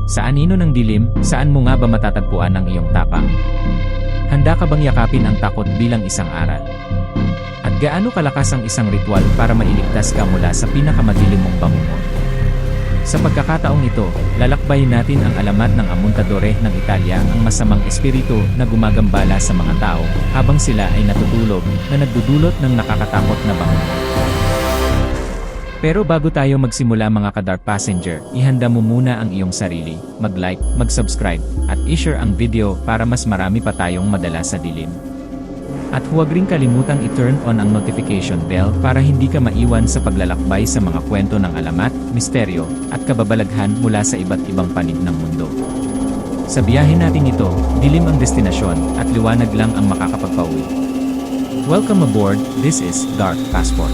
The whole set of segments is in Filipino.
Sa anino ng dilim, saan mo nga ba matatagpuan ang iyong tapang? Handa ka bang yakapin ang takot bilang isang aral? At gaano kalakas ang isang ritual para mailigtas ka mula sa pinakamadilim mong bangungot? Sa pagkakataong ito, lalakbayin natin ang alamat ng Amontadore ng Italia, ang masamang espiritu na gumagambala sa mga tao habang sila ay natutulog na nagdudulot ng nakakatakot na bangungot. Pero bago tayo magsimula mga ka-Dark Passenger, ihanda mo muna ang iyong sarili, mag-like, mag-subscribe, at i-share ang video para mas marami pa tayong madala sa dilim. At huwag ring kalimutang i-turn on ang notification bell para hindi ka maiwan sa paglalakbay sa mga kwento ng alamat, misteryo, at kababalaghan mula sa iba't ibang panig ng mundo. Sa biyahe natin ito, dilim ang destinasyon at liwanag lang ang makakapagpauwi. Welcome aboard, this is Dark Passport.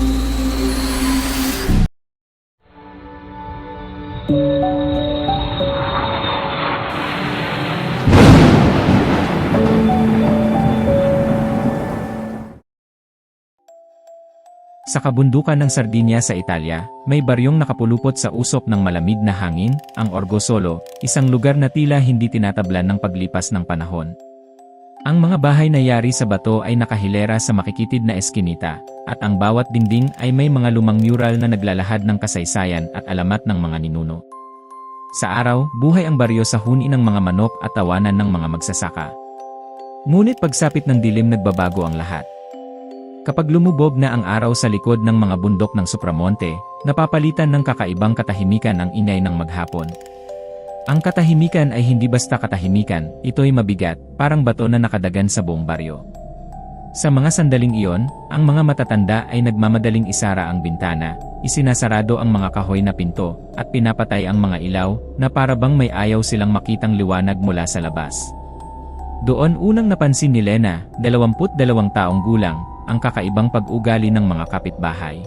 Sa kabundukan ng Sardinia sa Italia, may baryong nakapulupot sa usok ng malamig na hangin, ang Orgosolo, isang lugar na tila hindi tinatablan ng paglipas ng panahon. Ang mga bahay na yari sa bato ay nakahilera sa makikitid na eskinita, at ang bawat dingding ay may mga lumang mural na naglalahad ng kasaysayan at alamat ng mga ninuno. Sa araw, buhay ang baryo sa huni ng mga manok at tawanan ng mga magsasaka. Ngunit pagsapit ng dilim nagbabago ang lahat. Kapag lumubog na ang araw sa likod ng mga bundok ng Supramonte, napapalitan ng kakaibang katahimikan ang ingay ng maghapon. Ang katahimikan ay hindi basta katahimikan, ito'y mabigat, parang bato na nakadagan sa buong baryo. Sa mga sandaling iyon, ang mga matatanda ay nagmamadaling isara ang bintana, isinasarado ang mga kahoy na pinto, at pinapatay ang mga ilaw, na para bang may ayaw silang makitang liwanag mula sa labas. Doon unang napansin ni Lena, 22 taong gulang, ang kakaibang pag-ugali ng mga kapitbahay.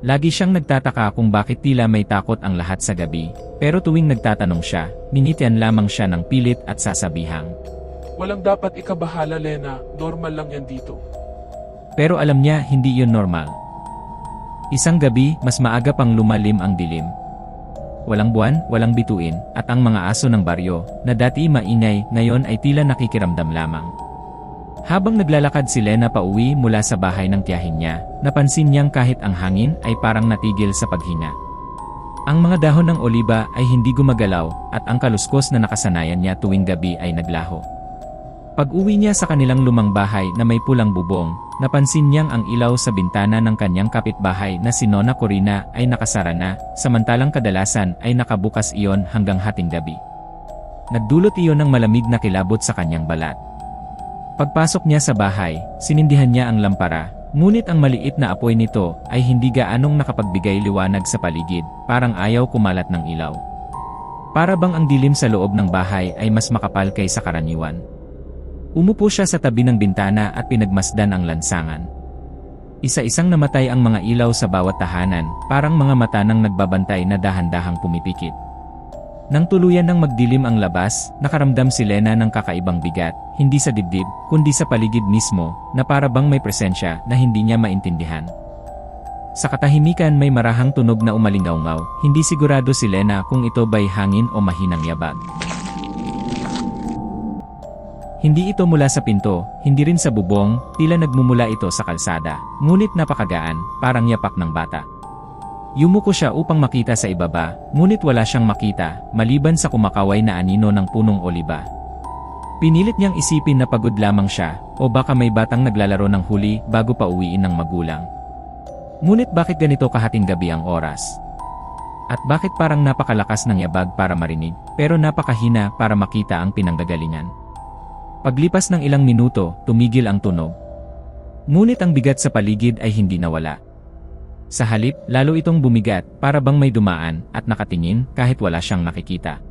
Lagi siyang nagtataka kung bakit tila may takot ang lahat sa gabi, pero tuwing nagtatanong siya, minitian lamang siya ng pilit at sasabihang, "Walang dapat ikabahala, Lena. Normal lang yan dito." Pero alam niya hindi yun normal. Isang gabi, mas maaga pang lumalim ang dilim. Walang buwan, walang bituin, at ang mga aso ng baryo, na dati maingay, ngayon ay tila nakikiramdam lamang. Habang naglalakad si Lena pauwi mula sa bahay ng tiyahin niya, napansin niyang kahit ang hangin ay parang natigil sa paghina. Ang mga dahon ng oliba ay hindi gumagalaw at ang kaluskos na nakasanayan niya tuwing gabi ay naglaho. Pag-uwi niya sa kanilang lumang bahay na may pulang bubong, napansin niyang ang ilaw sa bintana ng kanyang kapitbahay na si Nona Corina ay nakasara na, samantalang kadalasan ay nakabukas iyon hanggang hating gabi. Nagdulot iyon ng malamig na kilabot sa kanyang balat. Pagpasok niya sa bahay, sinindihan niya ang lampara, ngunit ang maliit na apoy nito ay hindi gaanong nakapagbigay liwanag sa paligid, parang ayaw kumalat ng ilaw. Para bang ang dilim sa loob ng bahay ay mas makapal kaysa karaniwan. Umupo siya sa tabi ng bintana at pinagmasdan ang lansangan. Isa-isang namatay ang mga ilaw sa bawat tahanan, parang mga mata ng nagbabantay na dahan-dahang pumipikit. Nang tuluyan ng magdilim ang labas, nakaramdam si Lena ng kakaibang bigat, hindi sa dibdib, kundi sa paligid mismo, na para bang may presensya na hindi niya maintindihan. Sa katahimikan may marahang tunog na umalingaw-ngaw, hindi sigurado si Lena kung ito ba'y hangin o mahinang yabag. Hindi ito mula sa pinto, hindi rin sa bubong, tila nagmumula ito sa kalsada, ngunit napakagaan, parang yapak ng bata. Yumuko siya upang makita sa ibaba, ngunit wala siyang makita, maliban sa kumakaway na anino ng punong oliba. Pinilit niyang isipin na pagod lamang siya, o baka may batang naglalaro ng huli bago pa uwiin ng magulang. Ngunit bakit ganito kahating gabi ang oras? At bakit parang napakalakas ng yabag para marinig, pero napakahina para makita ang pinanggagalingan? Paglipas ng ilang minuto, tumigil ang tunog. Ngunit ang bigat sa paligid ay hindi nawala. Sa halip, lalo itong bumigat, para bang may dumaan, at nakatingin, kahit wala siyang nakikita.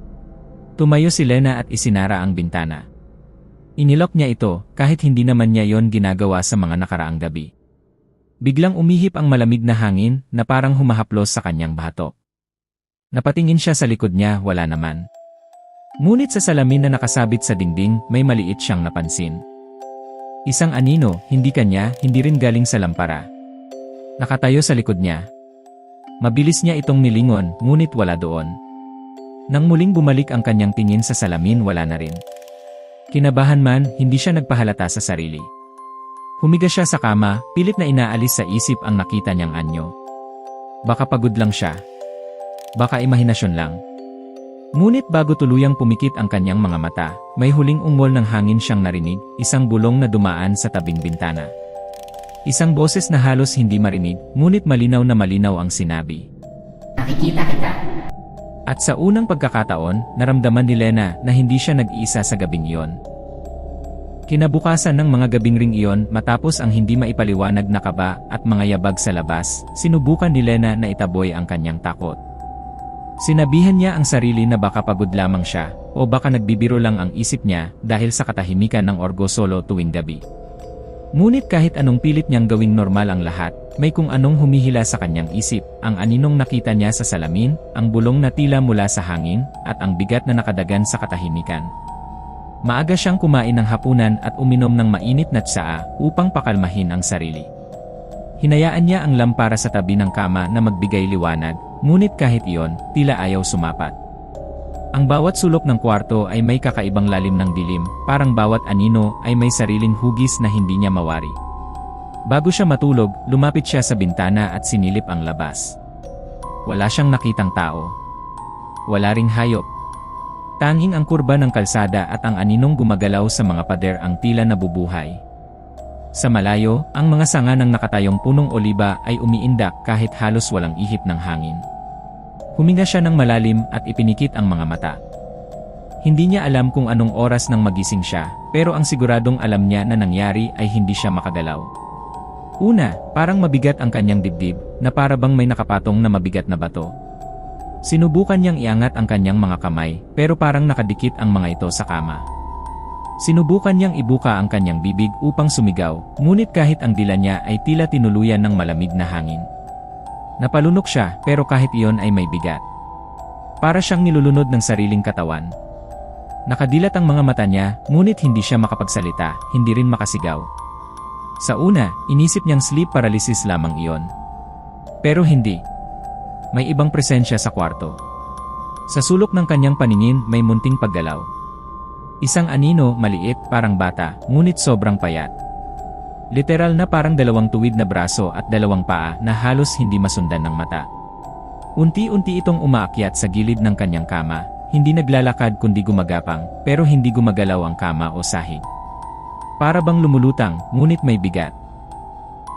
Tumayo si Lena at isinara ang bintana. Inilok niya ito, kahit hindi naman niya yon ginagawa sa mga nakaraang gabi. Biglang umihip ang malamig na hangin, na parang humahaplos sa kanyang bahatok. Napatingin siya sa likod niya, wala naman. Ngunit sa salamin na nakasabit sa dingding, may maliit siyang napansin. Isang anino, hindi kanya, hindi rin galing sa lampara. Nakatayo sa likod niya. Mabilis niya itong nilingon, ngunit wala doon. Nang muling bumalik ang kanyang tingin sa salamin, wala na rin. Kinabahan man, hindi siya nagpahalata sa sarili. Humiga siya sa kama, pilit na inaalis sa isip ang nakita niyang anyo. Baka pagod lang siya. Baka imahinasyon lang. Ngunit bago tuluyang pumikit ang kanyang mga mata, may huling ungol ng hangin siyang narinig, isang bulong na dumaan sa tabing bintana. Isang boses na halos hindi marinig, ngunit malinaw na malinaw ang sinabi. Nakikita kita. At sa unang pagkakataon, naramdaman ni Lena na hindi siya nag-iisa sa gabing iyon. Kinabukasan ng mga gabing ring iyon, matapos ang hindi maipaliwanag na kaba at mga yabag sa labas, sinubukan ni Lena na itaboy ang kanyang takot. Sinabihan niya ang sarili na baka pagod lamang siya, o baka nagbibiro lang ang isip niya dahil sa katahimikan ng Orgo Solo tuwing gabi. Ngunit kahit anong pilit niyang gawing normal ang lahat, may kung anong humihila sa kanyang isip, ang aninong nakita niya sa salamin, ang bulong na tila mula sa hangin, at ang bigat na nakadagan sa katahimikan. Maaga siyang kumain ng hapunan at uminom ng mainit na tsaa upang pakalmahin ang sarili. Hinayaan niya ang lampara sa tabi ng kama na magbigay liwanag, ngunit kahit iyon, tila ayaw sumapat. Ang bawat sulok ng kwarto ay may kakaibang lalim ng dilim, parang bawat anino ay may sariling hugis na hindi niya mawari. Bago siya matulog, lumapit siya sa bintana at sinilip ang labas. Wala siyang nakitang tao. Wala ring hayop. Tanging ang kurba ng kalsada at ang aninong gumagalaw sa mga pader ang tila nabubuhay. Sa malayo, ang mga sanga ng nakatayong punong oliba ay umiindak kahit halos walang ihip ng hangin. Huminga siya ng malalim at ipinikit ang mga mata. Hindi niya alam kung anong oras nang magising siya, pero ang siguradong alam niya na nangyari ay hindi siya makagalaw. Una, parang mabigat ang kanyang dibdib, na para bang may nakapatong na mabigat na bato. Sinubukan niyang iangat ang kanyang mga kamay, pero parang nakadikit ang mga ito sa kama. Sinubukan niyang ibuka ang kanyang bibig upang sumigaw, ngunit kahit ang dila niya ay tila tinuluyan ng malamig na hangin. Napalunok siya, pero kahit iyon ay may bigat. Para siyang nilulunod ng sariling katawan. Nakadilat ang mga mata niya, ngunit hindi siya makapagsalita, hindi rin makasigaw. Sa una, inisip niyang sleep paralysis lamang iyon. Pero hindi. May ibang presensya sa kwarto. Sa sulok ng kanyang paningin may munting paggalaw. Isang anino, maliit, parang bata, ngunit sobrang payat. Literal na parang dalawang tuwid na braso at dalawang paa na halos hindi masundan ng mata. Unti-unti itong umaakyat sa gilid ng kanyang kama, hindi naglalakad kundi gumagapang, pero hindi gumagalaw ang kama o sahig. Para bang lumulutang, ngunit may bigat.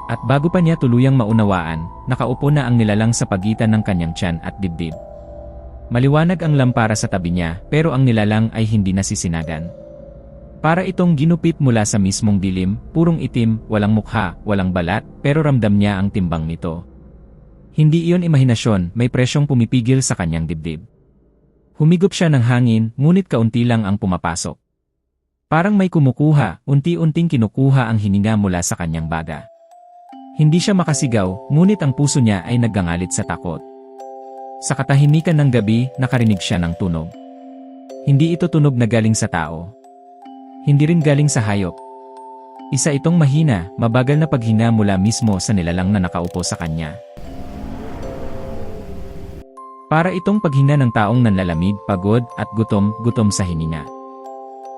At bago pa niya tuluyang maunawaan, nakaupo na ang nilalang sa pagitan ng kanyang tiyan at dibdib. Maliwanag ang lampara sa tabi niya, pero ang nilalang ay hindi nasisinagan. Para itong ginupit mula sa mismong dilim, purong itim, walang mukha, walang balat, pero ramdam niya ang timbang nito. Hindi iyon imahinasyon, may presyong pumipigil sa kanyang dibdib. Humigop siya ng hangin, ngunit kaunti lang ang pumapasok. Parang may kumukuha, unti-unting kinukuha ang hininga mula sa kanyang baga. Hindi siya makasigaw, ngunit ang puso niya ay naggangalit sa takot. Sa katahimikan ng gabi, nakarinig siya ng tunog. Hindi ito tunog na galing sa tao. Hindi rin galing sa hayop. Isa itong mahina, mabagal na paghinga mula mismo sa nilalang na nakaupo sa kanya. Para itong paghinga ng taong nanlalamig, pagod, at gutom sa hininga.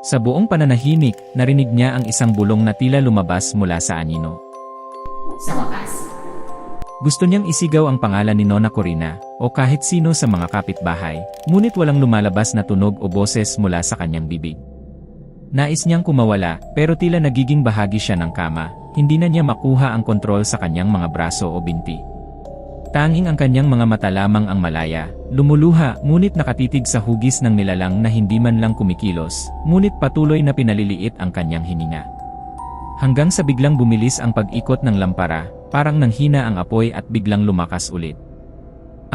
Sa buong pananahimik, narinig niya ang isang bulong na tila lumabas mula sa anino. Sa wakas. Gusto niyang isigaw ang pangalan ni Nona Corina, o kahit sino sa mga kapitbahay, ngunit walang lumalabas na tunog o boses mula sa kanyang bibig. Nais niyang kumawala, pero tila nagiging bahagi siya ng kama, hindi na niya makuha ang kontrol sa kanyang mga braso o binti. Tanging ang kanyang mga mata lamang ang malaya, lumuluha, ngunit nakatitig sa hugis ng nilalang na hindi man lang kumikilos, ngunit patuloy na pinaliliit ang kanyang hininga. Hanggang sa biglang bumilis ang pag-ikot ng lampara, parang nanghina ang apoy at biglang lumakas ulit.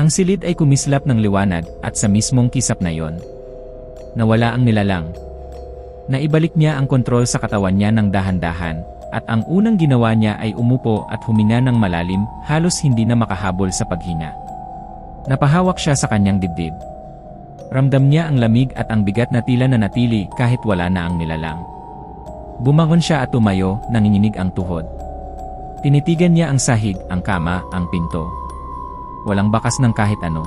Ang silid ay kumislap ng liwanag, at sa mismong kisap na yon, nawala ang nilalang. Naibalik niya ang kontrol sa katawan niya ng dahan-dahan, at ang unang ginawa niya ay umupo at huminga ng malalim, halos hindi na makahabol sa paghinga. Napahawak siya sa kanyang dibdib. Ramdam niya ang lamig at ang bigat na tila nanatili kahit wala na ang nilalang. Bumangon siya at tumayo, nanginginig ang tuhod. Tinitigan niya ang sahig, ang kama, ang pinto. Walang bakas ng kahit ano.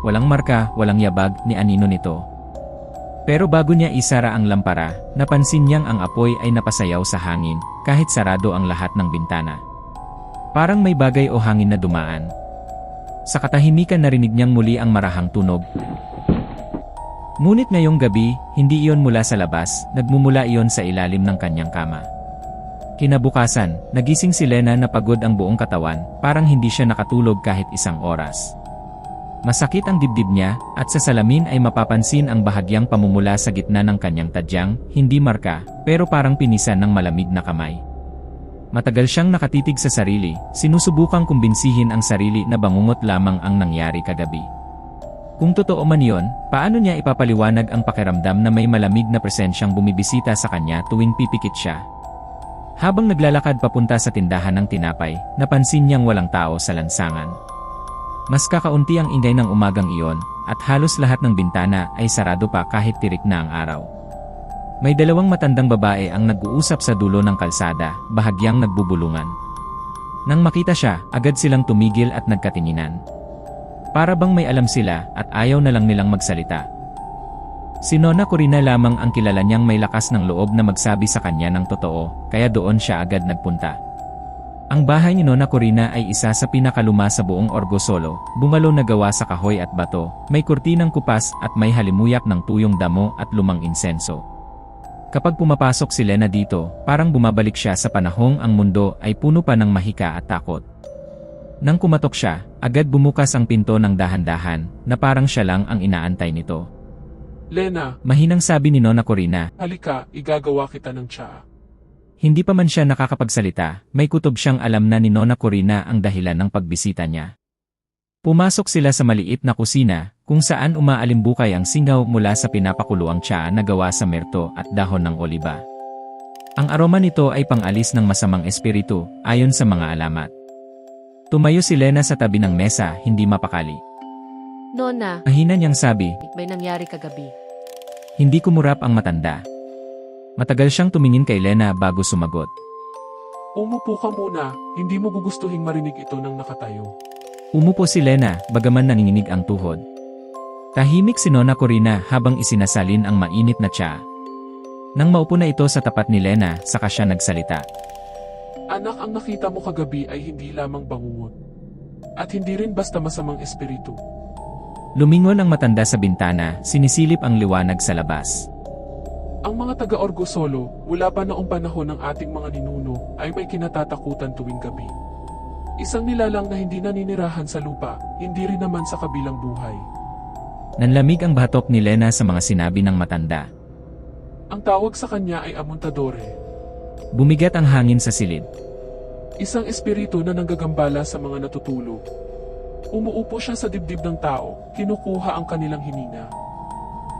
Walang marka, walang yabag ni anino nito. Pero bago niya isara ang lampara, napansin niyang ang apoy ay napasayaw sa hangin, kahit sarado ang lahat ng bintana. Parang may bagay o hangin na dumaan. Sa katahimikan narinig niyang muli ang marahang tunog. Ngunit ngayong gabi, hindi iyon mula sa labas, nagmumula iyon sa ilalim ng kanyang kama. Kinabukasan, nagising si Lena na pagod ang buong katawan, parang hindi siya nakatulog kahit isang oras. Masakit ang dibdib niya, at sa salamin ay mapapansin ang bahagyang pamumula sa gitna ng kanyang tadyang, hindi marka, pero parang pinisan ng malamig na kamay. Matagal siyang nakatitig sa sarili, sinusubukang kumbinsihin ang sarili na bangungot lamang ang nangyari kagabi. Kung totoo man yon, paano niya ipapaliwanag ang pakiramdam na may malamig na presensyang bumibisita sa kanya tuwing pipikit siya? Habang naglalakad papunta sa tindahan ng tinapay, napansin niyang walang tao sa lansangan. Mas kakaunti ang ingay ng umagang iyon, at halos lahat ng bintana ay sarado pa kahit tirik na ang araw. May dalawang matandang babae ang nag-uusap sa dulo ng kalsada, bahagyang nagbubulungan. Nang makita siya, agad silang tumigil at nagkatinginan. Para bang may alam sila at ayaw na lang nilang magsalita. Si Nona Corina lamang ang kilala niyang may lakas ng loob na magsabi sa kanya ng totoo, kaya doon siya agad nagpunta. Ang bahay ni Nona Corina ay isa sa pinakaluma sa buong Orgosolo, bungalo na gawa sa kahoy at bato, may kurtinang kupas at may halimuyak ng tuyong damo at lumang insenso. Kapag pumapasok si Lena dito, parang bumabalik siya sa panahong ang mundo ay puno pa ng mahika at takot. Nang kumatok siya, agad bumukas ang pinto ng dahan-dahan, na parang siya lang ang inaantay nito. Lena, Mahinang sabi ni Nona Corina. halika, igagawa kita ng tsaa. Hindi pa man siya nakakapagsalita, may kutob siyang alam na ni Nona Corina ang dahilan ng pagbisita niya. Pumasok sila sa maliit na kusina, kung saan umaalimbukay ang singaw mula sa pinapakuluang tsaa na gawa sa merto at dahon ng oliba. Ang aroma nito ay pangalis ng masamang espiritu, ayon sa mga alamat. Tumayo si Lena sa tabi ng mesa, hindi mapakali. Nona, Mahina niyang sabi, may nangyari kagabi. hindi kumurap ang matanda. Matagal siyang tumingin kay Lena bago sumagot. Umupo ka muna, hindi mo gugustuhing marinig ito ng nakatayo. Umupo si Lena, bagaman nanginginig ang tuhod. Tahimik si Nona Corina habang isinasalin ang mainit na tsaa. Nang maupo na ito sa tapat ni Lena, saka siya nagsalita. Anak, ang nakita mo kagabi ay hindi lamang bangungot. At hindi rin basta masamang espiritu. Lumingon ang matanda sa bintana, sinisilip ang liwanag sa labas. Ang mga taga-Orgosolo, mula pa noong panahon ng ating mga ninuno, ay may kinatatakutan tuwing gabi. Isang nilalang na hindi naninirahan sa lupa, hindi rin naman sa kabilang buhay. Nanlamig ang batok ni Lena sa mga sinabi ng matanda. Ang tawag sa kanya ay Amontadore. Bumigat ang hangin sa silid. Isang espiritu na nanggagambala sa mga natutulog. Umuupo siya sa dibdib ng tao, kinukuha ang kanilang hininga.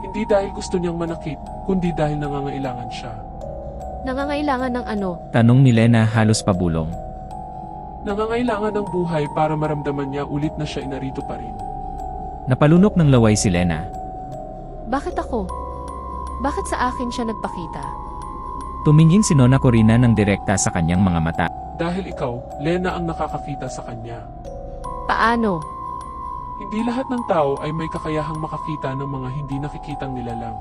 Hindi dahil gusto niyang manakit, kundi dahil nangangailangan siya. Nangangailangan ng ano? Tanong ni Lena halos pabulong. Nangangailangan ng buhay para maramdaman niya ulit na siya ay narito pa rin. Napalunok ng laway si Lena. Bakit ako? Bakit sa akin siya nagpakita? Tumingin si Nona Corina ng direkta sa kanyang mga mata. Dahil ikaw, Lena ang nakakakita sa kanya. Paano? Hindi lahat ng tao ay may kakayahang makakita ng mga hindi nakikitang nilalang.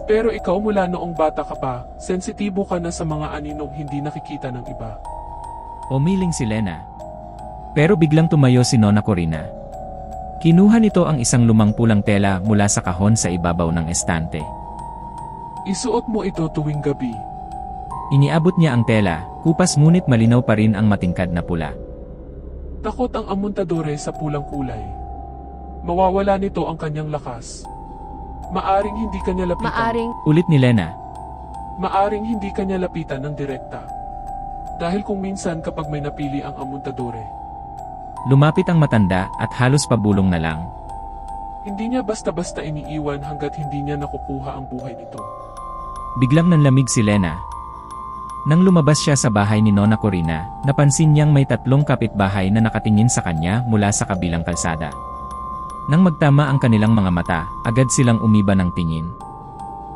Pero ikaw mula noong bata ka pa, sensitibo ka na sa mga aninong hindi nakikita ng iba. Umiling si Lena. Pero biglang tumayo si Nona Corina. Kinuha nito ang isang lumang pulang tela mula sa kahon sa ibabaw ng estante. Isuot mo ito tuwing gabi. Iniabot niya ang tela, kupas ngunit malinaw pa rin ang matingkad na pula. Takot ang Amontadore sa pulang kulay. Mawawala nito ang kanyang lakas. Maaring hindi kanya lapitan. Ulit ni Lena. Maaring hindi kanya lapitan ng direkta. Dahil kung minsan kapag may napili ang Amontadore, Lumapit ang matanda at halos pabulong na lang. hindi niya basta-basta iniiwan hanggat hindi niya nakukuha ang buhay nito. Biglang nanlamig si Lena. Nang lumabas siya sa bahay ni Nona Corina, napansin niyang may 3 kapitbahay na nakatingin sa kanya mula sa kabilang kalsada. Nang magtama ang kanilang mga mata, agad silang umiba ng tingin.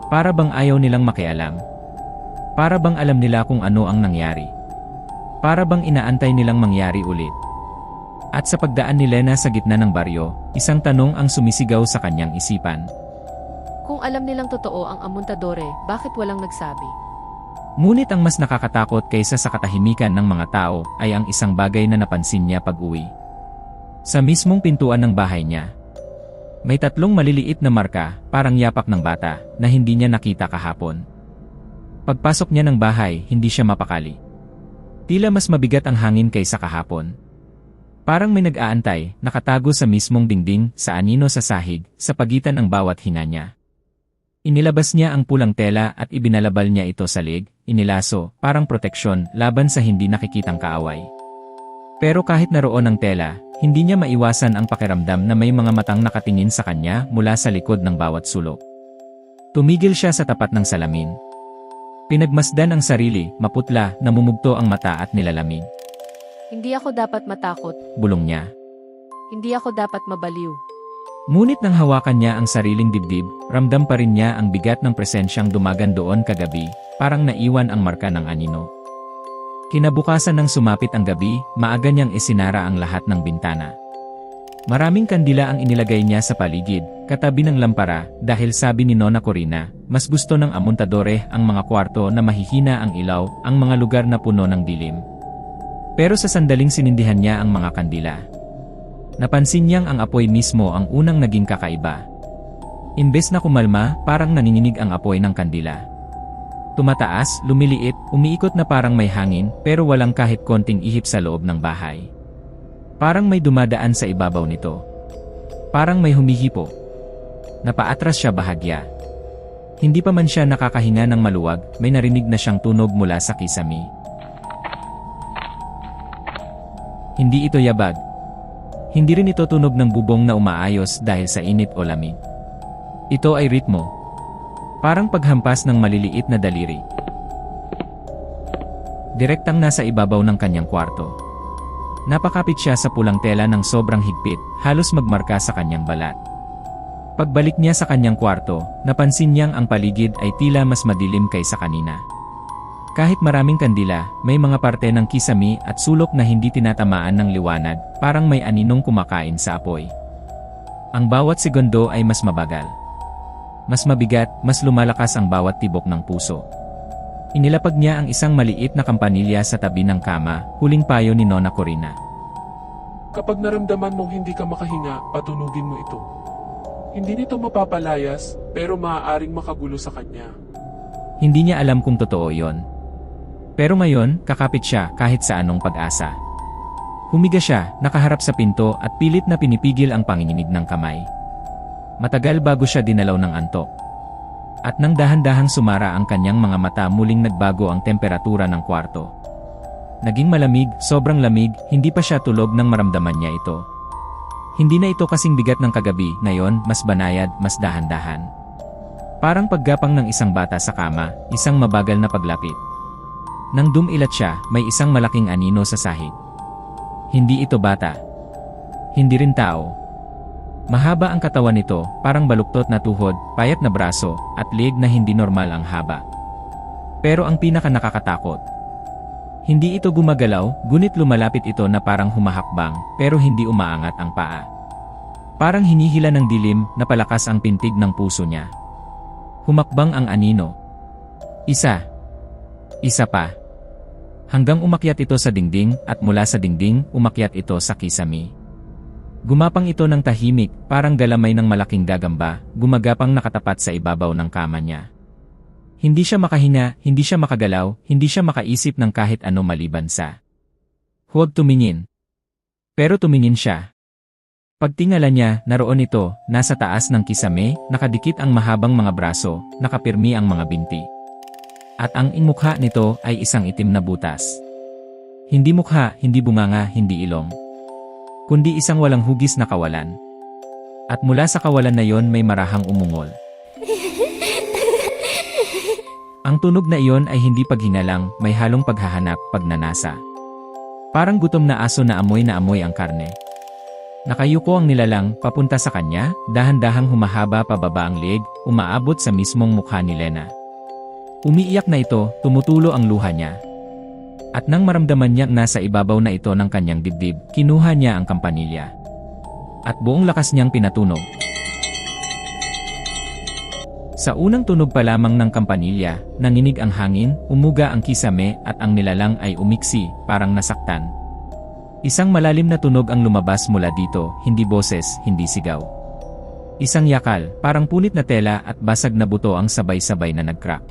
Para bang ayaw nilang makialam. Para bang alam nila kung ano ang nangyari. Para bang inaantay nilang mangyari ulit. At sa pagdaan ni Lena sa gitna ng baryo, isang tanong ang sumisigaw sa kanyang isipan. Kung alam nilang totoo ang amuntadore, bakit walang nagsabi? Ngunit ang mas nakakatakot kaysa sa katahimikan ng mga tao ay ang isang bagay na napansin niya pag-uwi. Sa mismong pintuan ng bahay niya, may 3 maliliit na marka, parang yapak ng bata, na hindi niya nakita kahapon. Pagpasok niya ng bahay, hindi siya mapakali. Tila mas mabigat ang hangin kaysa kahapon. Parang may nag-aantay, nakatago sa mismong dingding, sa anino sa sahig, sa pagitan ng bawat hinga niya. Inilabas niya ang pulang tela at ibinalabal niya ito sa leeg, inilaso, parang proteksyon, laban sa hindi nakikitang kaaway. Pero kahit naroon ang tela, hindi niya maiwasan ang pakiramdam na may mga matang nakatingin sa kanya mula sa likod ng bawat sulok. Tumigil siya sa tapat ng salamin. Pinagmasdan ang sarili, maputla, namumugto ang mata at nilalamig. Hindi ako dapat matakot. Bulong niya. Hindi ako dapat mabaliw. Ngunit nang hawakan niya ang sariling dibdib, ramdam pa rin niya ang bigat ng presensyang dumagan doon kagabi, parang naiwan ang marka ng anino. Kinabukasan nang sumapit ang gabi, maaga niyang isinara ang lahat ng bintana. Maraming kandila ang inilagay niya sa paligid, katabi ng lampara, dahil sabi ni Nona Corina, mas gusto ng amuntadore ang mga kwarto na mahihina ang ilaw, ang mga lugar na puno ng dilim. Pero sa sandaling sinindihan niya ang mga kandila, napansin niyang ang apoy mismo ang unang naging kakaiba. Imbes na kumalma, parang nanginginig ang apoy ng kandila. Tumataas, lumiliit, umiikot na parang may hangin, pero walang kahit konting ihip sa loob ng bahay. Parang may dumadaan sa ibabaw nito. Parang may humihipo. Napaatras siya bahagya. Hindi pa man siya nakakahinga ng maluwag, may narinig na siyang tunog mula sa kisame. Hindi ito yabag. Hindi rin ito tunog ng bubong na umaayos dahil sa init o lamig. Ito ay ritmo. Parang paghampas ng maliliit na daliri. Direktang nasa ibabaw ng kanyang kwarto. Napakapit siya sa pulang tela ng sobrang higpit, halos magmarka sa kanyang balat. Pagbalik niya sa kanyang kwarto, napansin niyang ang paligid ay tila mas madilim kaysa kanina. Kahit maraming kandila, may mga parte ng kisame at sulok na hindi tinatamaan ng liwanag, parang may aninong kumakain sa apoy. Ang bawat segundo ay mas mabagal. Mas mabigat, mas lumalakas ang bawat tibok ng puso. Inilapag niya ang isang maliit na kampanilya sa tabi ng kama, huling payo ni Nona Corina. Kapag naramdaman mong hindi ka makahinga, patunugin mo ito. Hindi nito mapapalayas, pero maaaring makagulo sa kanya. Hindi niya alam kung totoo yon. Pero ngayon, kakapit siya kahit sa anong pag-asa. Humiga siya, nakaharap sa pinto at pilit na pinipigil ang panginginig ng kamay. Matagal bago siya dinalaw ng antok. At nang dahan-dahang sumara ang kanyang mga mata, muling nagbago ang temperatura ng kwarto. Naging malamig, sobrang lamig, hindi pa siya tulog nang maramdaman niya ito. Hindi na ito kasing bigat ng kagabi, ngayon mas banayad, mas dahan-dahan. Parang paggapang ng isang bata sa kama, isang mabagal na paglapit. Nang dumilat siya, may isang malaking anino sa sahig. Hindi ito bata. Hindi rin tao. Mahaba ang katawan nito, parang baluktot na tuhod, payat na braso, at leeg na hindi normal ang haba. Pero ang pinaka nakakatakot, hindi ito gumagalaw, ngunit lumalapit ito na parang humahakbang, pero hindi umaangat ang paa. Parang hinihila ng dilim, napalakas ang pintig ng puso niya. Humakbang ang anino. Isa. Isa pa. Hanggang umakyat ito sa dingding, at mula sa dingding, umakyat ito sa kisame. Gumapang ito ng tahimik, parang galamay ng malaking gagamba, gumagapang nakatapat sa ibabaw ng kama niya. Hindi siya makahinga, hindi siya makagalaw, hindi siya makaisip ng kahit ano maliban sa huwag tumingin. Pero tumingin siya. Pagtingala niya, naroon ito, nasa taas ng kisame, nakadikit ang mahabang mga braso, nakapirmi ang mga binti. At ang mukha nito ay isang itim na butas. Hindi mukha, hindi bunganga, hindi ilong, kundi isang walang hugis na kawalan. At mula sa kawalan na yon may marahang umungol. Ang tunog na iyon ay hindi paghinga lang, may halong paghahanap, pagnanasa. Parang gutom na aso na amoy ang karne. Nakayuko ang nilalang, papunta sa kanya, dahan-dahang humahaba pababa ang leeg, umaabot sa mismong mukha ni Lena. Umiiyak na ito, tumutulo ang luha niya. At nang maramdaman niyang nasa ibabaw na ito ng kanyang dibdib, kinuha niya ang kampanilya. At buong lakas niyang pinatunog. Sa unang tunog pa lamang ng kampanilya, nanginig ang hangin, umuga ang kisame at ang nilalang ay umiksi, parang nasaktan. Isang malalim na tunog ang lumabas mula dito, hindi boses, hindi sigaw. Isang yakal, parang punit na tela at basag na buto ang sabay-sabay na nag-crack.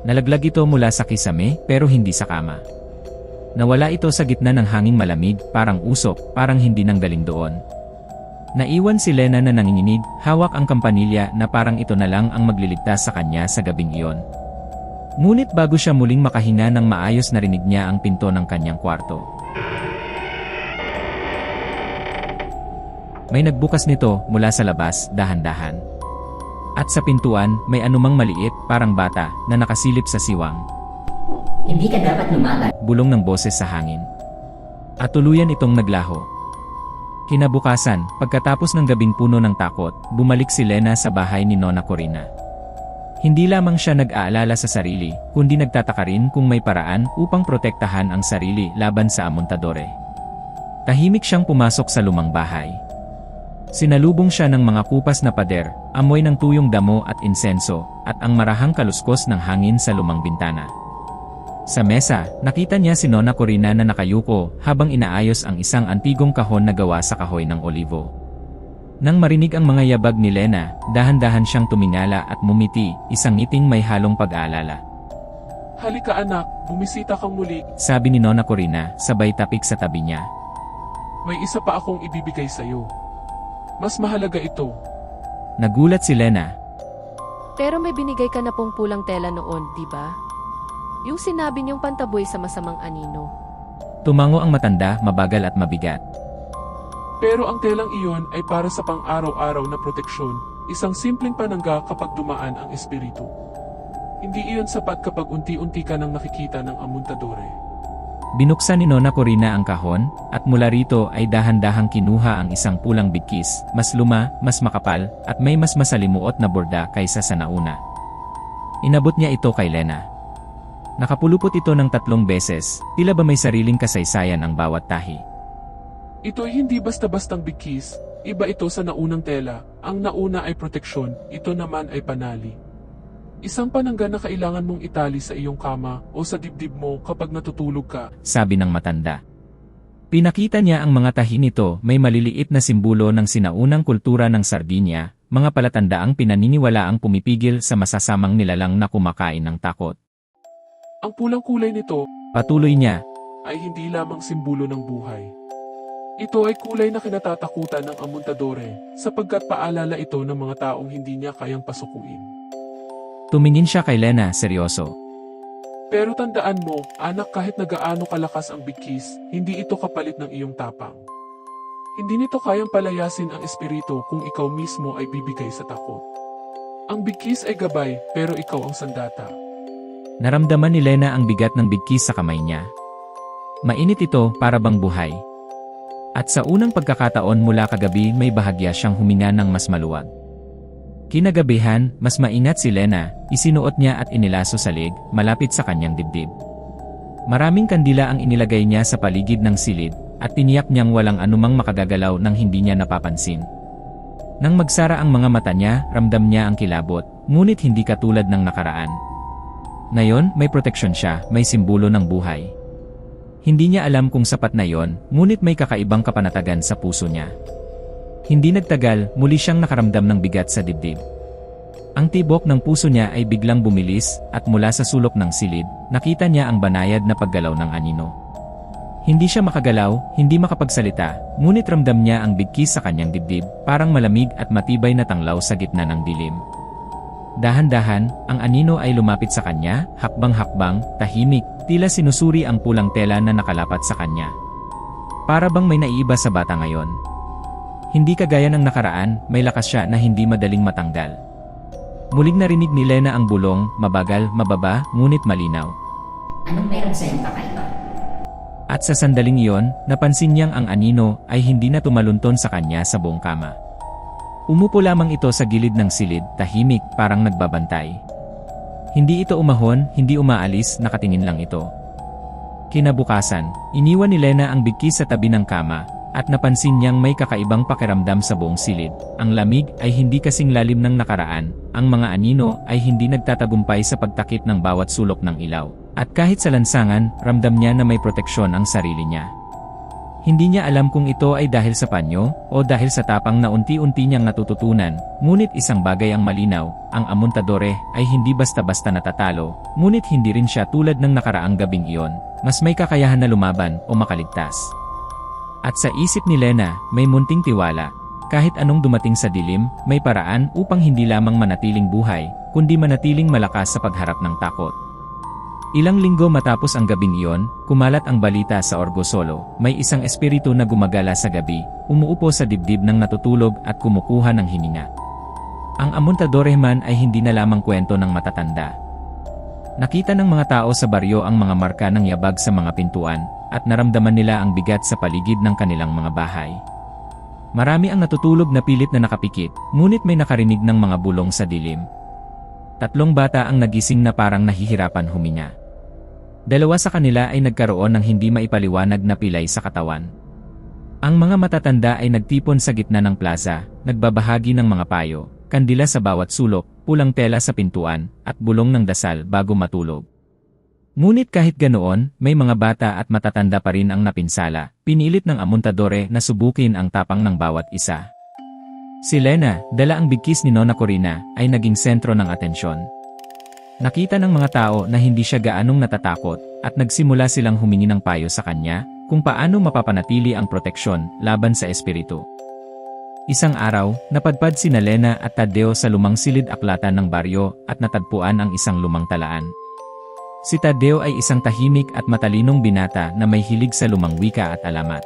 Nalaglag ito mula sa kisame, pero hindi sa kama. Nawala ito sa gitna ng hanging malamig, parang usok, parang hindi nanggaling doon. Naiwan si Lena na nanginginig, hawak ang kampanilya na parang ito na lang ang magliligtas sa kanya sa gabing iyon. Ngunit bago siya muling makahinga ng maayos narinig niya ang pinto ng kanyang kwarto. May nagbukas nito mula sa labas, dahan-dahan. At sa pintuan, may anumang maliit, parang bata, na nakasilip sa siwang. Hindi ka dapat lumaban. Bulong ng boses sa hangin. At tuluyan itong naglaho. Kinabukasan, pagkatapos ng gabing puno ng takot, bumalik si Lena sa bahay ni Nona Corina. Hindi lamang siya nag-aalala sa sarili, kundi nagtataka rin kung may paraan upang protektahan ang sarili laban sa amontadore. Tahimik siyang pumasok sa lumang bahay. Sinalubong siya ng mga kupas na pader, amoy ng tuyong damo at insenso, at ang marahang kaluskos ng hangin sa lumang bintana. Sa mesa, nakita niya si Nona Corina na nakayuko habang inaayos ang isang antigong kahon na gawa sa kahoy ng olivo. Nang marinig ang mga yabag ni Lena, dahan-dahan siyang tumingala at mumiti, isang ngiting may halong pag-aalala. Halika anak, bumisita kang muli. Sabi ni Nona Corina, sabay tapik sa tabi niya. May isa pa akong ibibigay sa'yo. Mas mahalaga ito. Nagulat si Lena. Pero may binigay ka na pong pulang tela noon, di ba? Yung sinabi niyong pantaboy sa masamang anino. Tumango ang matanda, mabagal at mabigat. Pero ang telang iyon ay para sa pang-araw-araw na proteksyon, isang simpleng panangga kapag dumaan ang espiritu. Hindi iyon sapat kapag unti-unti ka nang nakikita ng amontadore. Binuksan ni Nona Corina ang kahon, at mula rito ay dahan-dahang kinuha ang isang pulang bigkis, mas luma, mas makapal, at may mas masalimuot na borda kaysa sa nauna. Inabot niya ito kay Lena. Nakapulupot ito ng 3 beses, tila ba may sariling kasaysayan ang bawat tahi. Ito ay hindi basta-bastang bigkis, iba ito sa naunang tela, ang nauna ay proteksyon, ito naman ay panali. Isang panangga na kailangan mong itali sa iyong kama o sa dibdib mo kapag natutulog ka. Sabi ng matanda. Pinakita niya ang mga tahi nito, may maliliit na simbolo ng sinaunang kultura ng Sardinia, mga palatandaang pinaniniwalaang pumipigil sa masasamang nilalang na kumakain ng takot. Ang pulang kulay nito Patuloy niya. ay hindi lamang simbolo ng buhay. Ito ay kulay na kinatatakutan ng amontadore sapagkat paalala ito ng mga taong hindi niya kayang pasukuin. Tumingin siya kay Lena, seryoso. Pero tandaan mo, anak, kahit na gaano kalakas ang bigkis, hindi ito kapalit ng iyong tapang. Hindi nito kayang palayasin ang espiritu kung ikaw mismo ay bibigay sa takot. Ang bigkis ay gabay, pero ikaw ang sandata. Naramdaman ni Lena ang bigat ng bigkis sa kamay niya. Mainit ito, para bang buhay. At sa unang pagkakataon mula kagabi may bahagya siyang huminga ng mas maluwag. Kinagabihan, mas maingat si Lena, isinuot niya at inilaso sa leg, malapit sa kanyang dibdib. Maraming kandila ang inilagay niya sa paligid ng silid, at tiniyak niyang walang anumang makagagalaw nang hindi niya napapansin. Nang magsara ang mga mata niya, ramdam niya ang kilabot, ngunit hindi katulad ng nakaraan. Ngayon, may proteksyon siya, may simbolo ng buhay. Hindi niya alam kung sapat na yon, ngunit may kakaibang kapanatagan sa puso niya. Hindi nagtagal, muli siyang nakaramdam ng bigat sa dibdib. Ang tibok ng puso niya ay biglang bumilis, at mula sa sulok ng silid, nakita niya ang banayad na paggalaw ng anino. Hindi siya makagalaw, hindi makapagsalita, ngunit ramdam niya ang bigkis sa kanyang dibdib, parang malamig at matibay na tanglaw sa gitna ng dilim. Dahan-dahan, ang anino ay lumapit sa kanya, hakbang-hakbang, tahimik, tila sinusuri ang pulang tela na nakalapat sa kanya. Para bang may naiiba sa bata ngayon. Hindi kagaya ng nakaraan, may lakas siya na hindi madaling matanggal. Muling narinig ni Lena ang bulong, mabagal, mababa, ngunit malinaw. Anong meron sa iyong kakaiba? At sa sandaling iyon, napansin niyang ang anino ay hindi na tumalunton sa kanya sa buong kama. Umupo lamang ito sa gilid ng silid, tahimik, parang nagbabantay. Hindi ito umahon, hindi umaalis, nakatingin lang ito. Kinabukasan, iniwan ni Lena ang bigkis sa tabi ng kama, at napansin niyang may kakaibang pakiramdam sa buong silid. Ang lamig ay hindi kasing lalim ng nakaraan, ang mga anino ay hindi nagtatagumpay sa pagtakip ng bawat sulok ng ilaw. At kahit sa lansangan, ramdam niya na may proteksyon ang sarili niya. Hindi niya alam kung ito ay dahil sa panyo, o dahil sa tapang na unti-unti niyang natututunan, ngunit isang bagay ang malinaw, ang Amontadore ay hindi basta-basta natatalo, ngunit hindi rin siya tulad ng nakaraang gabing iyon, mas may kakayahan na lumaban o makaligtas. At sa isip ni Lena, may munting tiwala. Kahit anong dumating sa dilim, may paraan upang hindi lamang manatiling buhay, kundi manatiling malakas sa pagharap ng takot. Ilang linggo matapos ang gabing iyon, kumalat ang balita sa Orgosolo. May isang espiritu na gumagala sa gabi, umuupo sa dibdib ng natutulog at kumukuha ng hininga. Ang Amontadore man ay hindi na lamang kwento ng matatanda. Nakita ng mga tao sa baryo ang mga marka ng yabag sa mga pintuan, at naramdaman nila ang bigat sa paligid ng kanilang mga bahay. Marami ang natutulog na pilit na nakapikit, ngunit may nakarinig ng mga bulong sa dilim. 3 bata ang nagising na parang nahihirapan huminga. 2 sa kanila ay nagkaroon ng hindi maipaliwanag na pilay sa katawan. Ang mga matatanda ay nagtipon sa gitna ng plaza, nagbabahagi ng mga payo, kandila sa bawat sulok, pulang tela sa pintuan, at bulong ng dasal bago matulog. Ngunit kahit ganoon, may mga bata at matatanda pa rin ang napinsala, pinilit ng Amontadore na subukin ang tapang ng bawat isa. Si Lena, dala ang bigkis ni Nona Corina, ay naging sentro ng atensyon. Nakita ng mga tao na hindi siya gaanong natatakot, at nagsimula silang humingi ng payo sa kanya, kung paano mapapanatili ang proteksyon laban sa espiritu. Isang araw, napadpad sina Lena at Taddeo sa lumang silid aklatan ng baryo, at natagpuan ang isang lumang talaan. Si Taddeo ay isang tahimik at matalinong binata na may hilig sa lumang wika at alamat.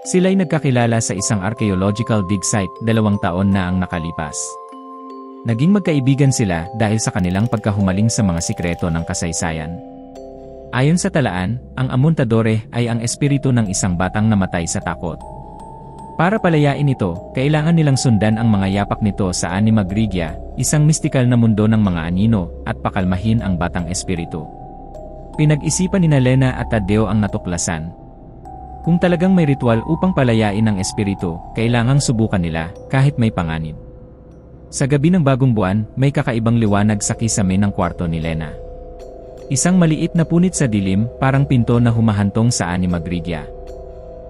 Sila'y nagkakilala sa isang archaeological dig site 2 taon na ang nakalipas. Naging magkaibigan sila dahil sa kanilang pagkahumaling sa mga sikreto ng kasaysayan. Ayon sa talaan, ang Amontadore ay ang espiritu ng isang batang namatay sa takot. Para palayain ito, kailangan nilang sundan ang mga yapak nito sa Anima Grigia, isang mistikal na mundo ng mga anino, at pakalmahin ang batang espiritu. Pinag-isipan ni Lena at Taddeo ang natuklasan. Kung talagang may ritual upang palayain ang espiritu, kailangang subukan nila, kahit may panganib. Sa gabi ng bagong buwan, may kakaibang liwanag sa kisame ng kwarto ni Lena. Isang maliit na punit sa dilim, parang pinto na humahantong sa Anima Grigia.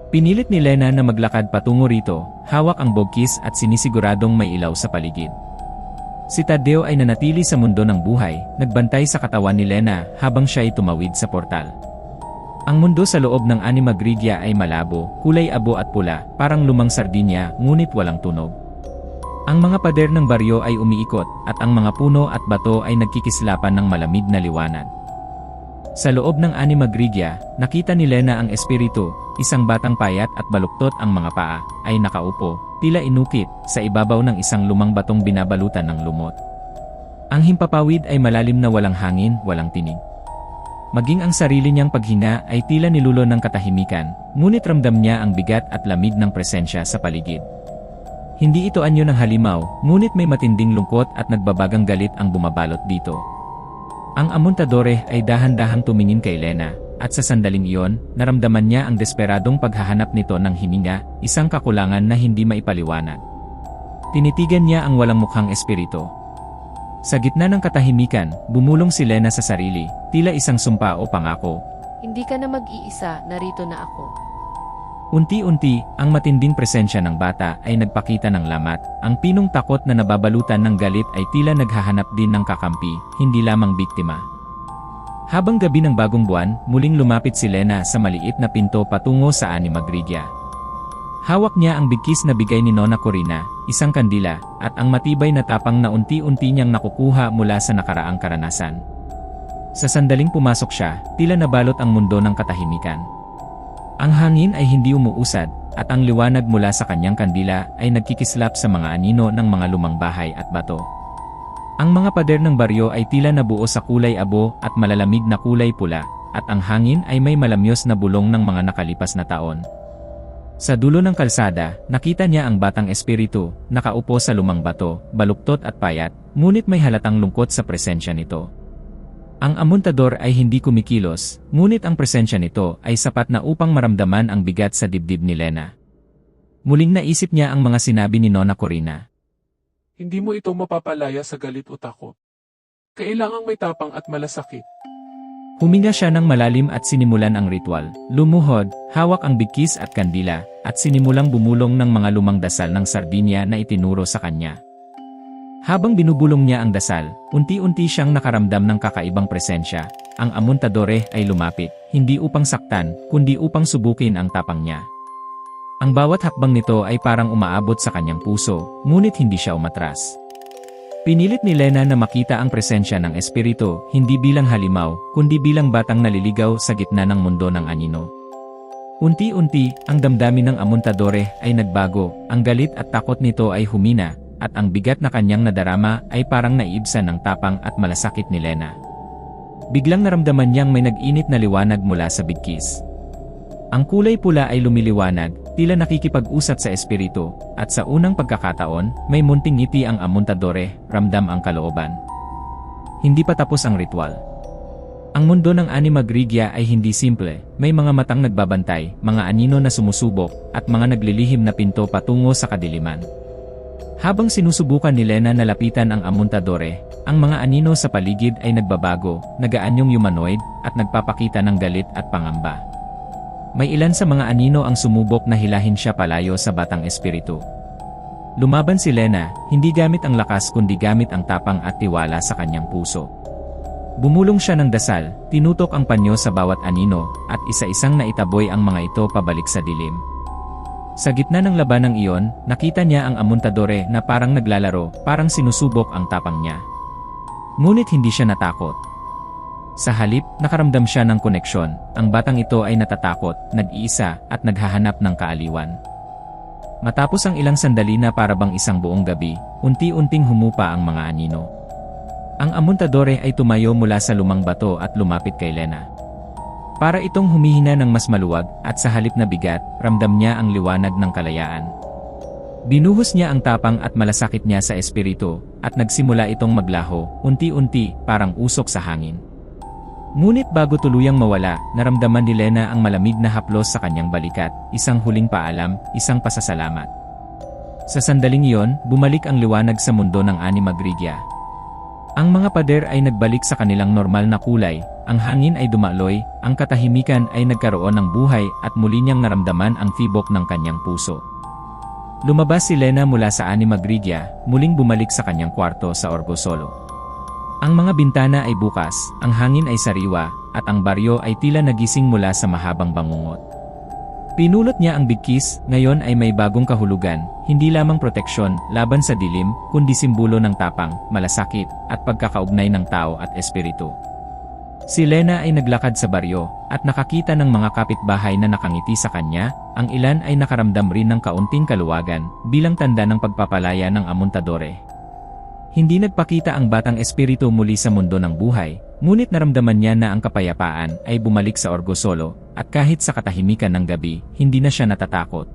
Pinilit ni Lena na maglakad patungo rito, hawak ang bogkis at sinisiguradong may ilaw sa paligid. Si Taddeo ay nanatili sa mundo ng buhay, nagbantay sa katawan ni Lena habang siya ay tumawid sa portal. Ang mundo sa loob ng Anima Grigia ay malabo, kulay abo at pula, parang lumang sardinya, ngunit walang tunog. Ang mga pader ng baryo ay umiikot, at ang mga puno at bato ay nagkikislapan ng malamig na liwanag. Sa loob ng Anima Grigia, nakita ni Lena ang espiritu, isang batang payat at baluktot ang mga paa, ay nakaupo, tila inukit, sa ibabaw ng isang lumang batong binabalutan ng lumot. Ang himpapawid ay malalim na walang hangin, walang tinig. Maging ang sarili niyang paghinga ay tila nilulo ng katahimikan, ngunit ramdam niya ang bigat at lamig ng presensya sa paligid. Hindi ito anyo ng halimaw, ngunit may matinding lungkot at nagbabagang galit ang bumabalot dito. Ang Amontadore ay dahan-dahang tumingin kay Lena, at sa sandaling iyon, naramdaman niya ang desperadong paghahanap nito ng hininga, isang kakulangan na hindi maipaliwanag. Tinitigan niya ang walang mukhang espiritu. Sa gitna ng katahimikan, bumulong si Lena sa sarili, tila isang sumpa o pangako. Hindi ka na mag-iisa, narito na ako. Unti-unti, ang matinding presensya ng bata ay nagpakita ng lamat, ang pinong takot na nababalutan ng galit ay tila naghahanap din ng kakampi, hindi lamang biktima. Habang gabi ng bagong buwan, muling lumapit si Lena sa maliit na pinto patungo sa Anima Grigia. Hawak niya ang bigkis na bigay ni Nona Corina, isang kandila, at ang matibay na tapang na unti-unti niyang nakukuha mula sa nakaraang karanasan. Sa sandaling pumasok siya, tila nabalot ang mundo ng katahimikan. Ang hangin ay hindi umuusad, at ang liwanag mula sa kanyang kandila ay nagkikislap sa mga anino ng mga lumang bahay at bato. Ang mga pader ng baryo ay tila nabuo sa kulay abo at malalamig na kulay pula, at ang hangin ay may malamyos na bulong ng mga nakalipas na taon. Sa dulo ng kalsada, nakita niya ang batang espiritu, nakaupo sa lumang bato, baluktot at payat, ngunit may halatang lungkot sa presensya nito. Ang amuntador ay hindi kumikilos, ngunit ang presensya nito ay sapat na upang maramdaman ang bigat sa dibdib ni Lena. Muling naisip niya ang mga sinabi ni Nona Corina. Hindi mo ito mapapalaya sa galit o takot. Kailangang may tapang at malasakit. Huminga siya ng malalim at sinimulan ang ritual. Lumuhod, hawak ang bigkis at kandila, at sinimulang bumulong ng mga lumang dasal ng sardinya na itinuro sa kanya. Habang binubulong niya ang dasal, unti-unti siyang nakaramdam ng kakaibang presensya. Ang amuntadore ay lumapit, hindi upang saktan, kundi upang subukin ang tapang niya. Ang bawat hakbang nito ay parang umaabot sa kanyang puso, ngunit hindi siya umatras. Pinilit ni Lena na makita ang presensya ng espiritu, hindi bilang halimaw, kundi bilang batang naliligaw sa gitna ng mundo ng anino. Unti-unti, ang damdamin ng amuntadore ay nagbago, ang galit at takot nito ay humina, at ang bigat na kanyang nadarama ay parang naiibsan ng tapang at malasakit ni Lena. Biglang naramdaman niyang may nag-init na liwanag mula sa bigkis. Ang kulay pula ay lumiliwanag, tila nakikipag-usap sa espiritu, at sa unang pagkakataon, may munting ngiti ang amuntadore, ramdam ang kalooban. Hindi pa tapos ang ritual. Ang mundo ng Anima Grigia ay hindi simple, may mga matang nagbabantay, mga anino na sumusubok, at mga naglilihim na pinto patungo sa kadiliman. Habang sinusubukan ni Lena na lapitan ang amuntadore, ang mga anino sa paligid ay nagbabago, nagaanyong humanoid, at nagpapakita ng galit at pangamba. May ilan sa mga anino ang sumubok na hilahin siya palayo sa batang espiritu. Lumaban si Lena, hindi gamit ang lakas kundi gamit ang tapang at tiwala sa kanyang puso. Bumulong siya ng dasal, tinutok ang panyo sa bawat anino, at isa-isang naitaboy ang mga ito pabalik sa dilim. Sa gitna ng labanang iyon, nakita niya ang amuntadore na parang naglalaro, parang sinusubok ang tapang niya. Ngunit hindi siya natakot. Sa halip, nakaramdam siya ng koneksyon. Ang batang ito ay natatakot, nag-iisa, at naghahanap ng kaaliwan. Matapos ang ilang sandali na parabang isang buong gabi, unti-unting humupa ang mga anino. Ang amuntadore ay tumayo mula sa lumang bato at lumapit kay Lena. Para itong humihina ng mas maluwag, at sa halip na bigat, ramdam niya ang liwanag ng kalayaan. Binuhos niya ang tapang at malasakit niya sa espiritu, at nagsimula itong maglaho, unti-unti, parang usok sa hangin. Ngunit bago tuluyang mawala, naramdaman ni Lena ang malamig na haplos sa kanyang balikat, isang huling paalam, isang pasasalamat. Sa sandaling iyon, bumalik ang liwanag sa mundo ng Anima Grigia. Ang mga pader ay nagbalik sa kanilang normal na kulay, ang hangin ay dumaloy, ang katahimikan ay nagkaroon ng buhay at muli niyang naramdaman ang tibok ng kanyang puso. Lumabas si Lena mula sa Anima Grigia, muling bumalik sa kanyang kwarto sa Orgosolo. Ang mga bintana ay bukas, ang hangin ay sariwa, at ang baryo ay tila nagising mula sa mahabang bangungot. Pinulot niya ang bigkis, ngayon ay may bagong kahulugan, hindi lamang proteksyon laban sa dilim, kundi simbolo ng tapang, malasakit, at pagkakaugnay ng tao at espiritu. Si Lena ay naglakad sa baryo, at nakakita ng mga kapitbahay na nakangiti sa kanya, ang ilan ay nakaramdam rin ng kaunting kaluwagan, bilang tanda ng pagpapalaya ng amuntadore. Hindi nagpakita ang batang espiritu muli sa mundo ng buhay, ngunit naramdaman niya na ang kapayapaan ay bumalik sa Orgosolo, at kahit sa katahimikan ng gabi, hindi na siya natatakot.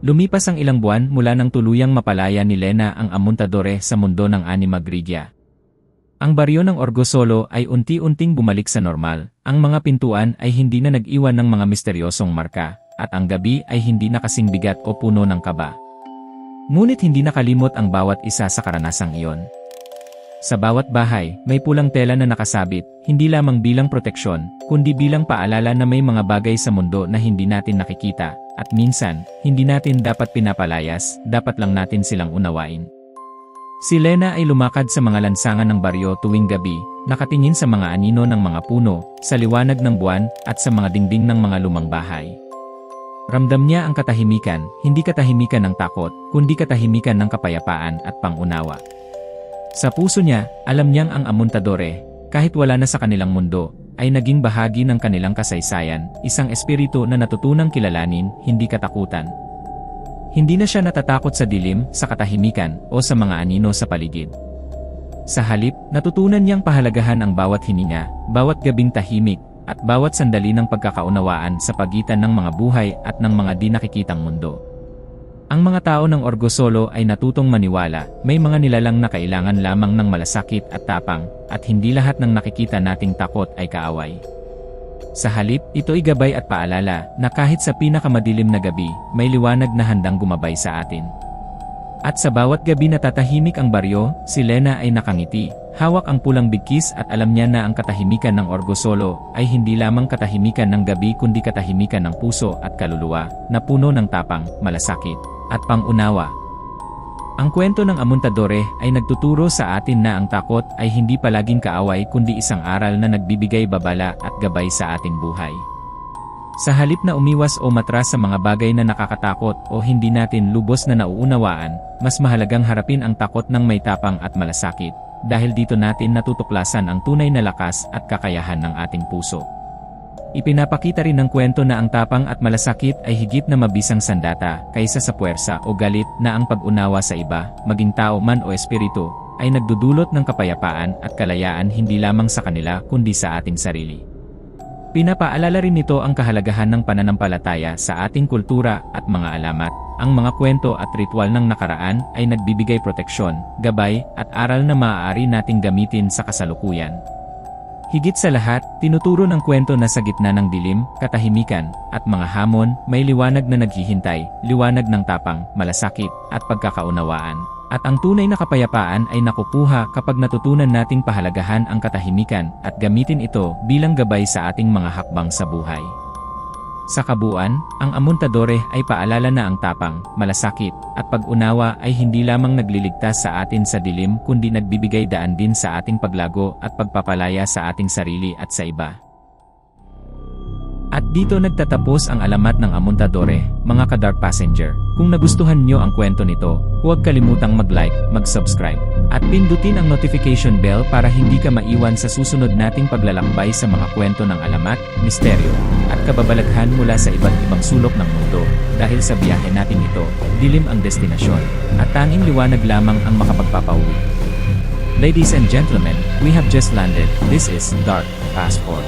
Lumipas ang ilang buwan mula nang tuluyang mapalaya ni Lena ang amuntadore sa mundo ng Anima Grigia. Ang baryo ng Orgosolo ay unti-unting bumalik sa normal, ang mga pintuan ay hindi na nag-iwan ng mga misteryosong marka, at ang gabi ay hindi na kasing bigat o puno ng kaba. Ngunit hindi nakalimot ang bawat isa sa karanasang iyon. Sa bawat bahay, may pulang tela na nakasabit, hindi lamang bilang proteksyon, kundi bilang paalala na may mga bagay sa mundo na hindi natin nakikita, at minsan, hindi natin dapat pinapalayas, dapat lang natin silang unawain. Si Lena ay lumakad sa mga lansangan ng baryo tuwing gabi, nakatingin sa mga anino ng mga puno, sa liwanag ng buwan, at sa mga dingding ng mga lumang bahay. Ramdam niya ang katahimikan, hindi katahimikan ng takot, kundi katahimikan ng kapayapaan at pangunawa. Sa puso niya, alam niyang ang amuntadore, kahit wala na sa kanilang mundo, ay naging bahagi ng kanilang kasaysayan, isang espiritu na natutunang kilalanin, hindi katakutan. Hindi na siya natatakot sa dilim, sa katahimikan, o sa mga anino sa paligid. Sa halip, natutunan niyang pahalagahan ang bawat hininga, bawat gabing tahimik, at bawat sandali ng pagkakaunawaan sa pagitan ng mga buhay at ng mga di nakikitang mundo. Ang mga tao ng Orgosolo ay natutong maniwala, may mga nilalang na kailangan lamang ng malasakit at tapang, at hindi lahat ng nakikita nating takot ay kaaway. Sa halip, ito'y gabay at paalala na kahit sa pinakamadilim na gabi, may liwanag na handang gumabay sa atin. At sa bawat gabi na tatahimik ang baryo, si Lena ay nakangiti, hawak ang pulang bigkis at alam niya na ang katahimikan ng Orgosolo ay hindi lamang katahimikan ng gabi kundi katahimikan ng puso at kaluluwa, na puno ng tapang, malasakit, at pangunawa. Ang kwento ng Amontadore ay nagtuturo sa atin na ang takot ay hindi palaging kaaway kundi isang aral na nagbibigay babala at gabay sa ating buhay. Sa halip na umiwas o matras sa mga bagay na nakakatakot o hindi natin lubos na nauunawaan, mas mahalagang harapin ang takot ng may tapang at malasakit, dahil dito natin natutuklasan ang tunay na lakas at kakayahan ng ating puso. Ipinapakita rin ng kwento na ang tapang at malasakit ay higit na mabisang sandata kaysa sa puwersa o galit, na ang pag-unawa sa iba, maging tao man o espiritu, ay nagdudulot ng kapayapaan at kalayaan hindi lamang sa kanila kundi sa ating sarili. Pinapaalala rin nito ang kahalagahan ng pananampalataya sa ating kultura at mga alamat. Ang mga kwento at ritual ng nakaraan ay nagbibigay proteksyon, gabay, at aral na maaari nating gamitin sa kasalukuyan. Higit sa lahat, tinuturo ng kwento na sa gitna ng dilim, katahimikan, at mga hamon, may liwanag na naghihintay, liwanag ng tapang, malasakit, at pagkakaunawaan. At ang tunay na kapayapaan ay nakukuha kapag natutunan nating pahalagahan ang katahimikan at gamitin ito bilang gabay sa ating mga hakbang sa buhay. Sa kabuuan, ang Amontadore ay paalala na ang tapang, malasakit, at pag-unawa ay hindi lamang nagliligtas sa atin sa dilim kundi nagbibigay daan din sa ating paglago at pagpapalaya sa ating sarili at sa iba. At dito nagtatapos ang alamat ng Amontadore, mga ka-Dark Passenger. Kung nagustuhan nyo ang kwento nito, huwag kalimutang mag-like, mag-subscribe, at pindutin ang notification bell para hindi ka maiwan sa susunod nating paglalakbay sa mga kwento ng alamat, misteryo, at kababalaghan mula sa iba't ibang sulok ng mundo. Dahil sa biyahe natin ito, dilim ang destinasyon, at tanging liwanag lamang ang makapagpapauwi. Ladies and gentlemen, we have just landed. This is Dark Passport.